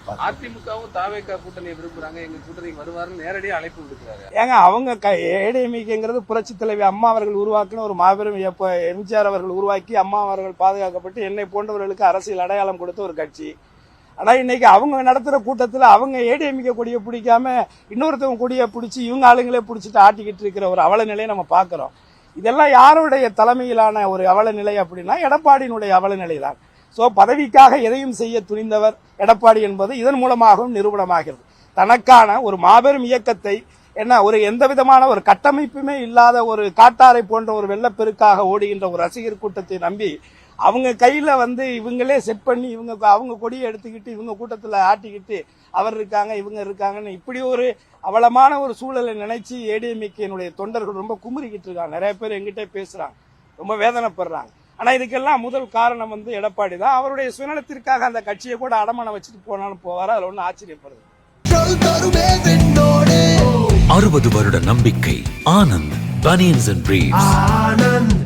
பார்ப்பாங்க. அதிமுகவும் தாவேகா கூட்டணியை விரும்புறாங்க, எங்க கூட்டணிக்கு வருவாருன்னு நேரடியாக அழைப்பு விடுக்கிறாரு. ஏங்க அவங்க ஏடிஎம்கேங்கிறது புரட்சி தலைவி அம்மா அவர்கள் உருவாக்கின ஒரு மாபெரும் எம்ஜிஆர் அவர்கள் உருவாக்கி அம்மா அவர்கள் பாதுகாக்கப்பட்டு என்னை போன்றவர்களுக்கு அரசியல் அடையாளம் கொடுத்த ஒரு கட்சி. ஆனா இன்னைக்கு அவங்க நடத்துற கூட்டத்தில் அவங்க ஏடிஎம்கே கொடியை பிடிக்காம இன்னொருத்தவங்க கொடியை பிடிச்சி இவங்க ஆளுங்களே பிடிச்சிட்டு ஆட்டிக்கிட்டு இருக்கிற ஒரு அவல நிலையை நம்ம பார்க்கிறோம். இதெல்லாம் யாருடைய தலைமையிலான ஒரு அவல நிலை அப்படின்னா எடப்பாடியினுடைய அவல நிலை தான். ஸோ பதவிக்காக எதையும் செய்ய துணிந்தவர் எடப்பாடி என்பது இதன் மூலமாகவும் நிரூபணமாகிறது. தனக்கான ஒரு மாபெரும் இயக்கத்தை ஒரு எந்த விதமான ஒரு கட்டமைப்புமே இல்லாத ஒரு காட்டாரை போன்ற ஒரு வெள்ளப்பெருக்காக ஓடுகின்ற ஒரு ரசிகர் கூட்டத்தை நம்பி அவங்க கையில இவங்களே செட் பண்ணி அவங்க கொடியை எடுத்துக்கிட்டு இவங்க கூட்டத்தில் ஆட்டிக்கிட்டு அவர் இருக்காங்க இவங்க இருக்காங்கன்னு இப்படி ஒரு அவலமான ஒரு சூழலை நினைச்சு ஏடிஎம்கேனுடைய தொண்டர்கள் ரொம்ப குமுறிக்கிட்டு இருக்காங்க. நிறைய பேர் எங்கிட்ட பேசுறாங்க, ரொம்ப வேதனைப்படுறாங்க. ஆனா இதுக்கெல்லாம் முதல் காரணம் எடப்பாடி தான். அவருடைய சுயநலத்திற்காக அந்த கட்சியை கூட அடமானம் வச்சுட்டு போனாலும் போவாரு. அதுல ஒன்னும் ஆச்சரியப்படுது. 60 வருட நம்பிக்கை. Anand banians and briefs.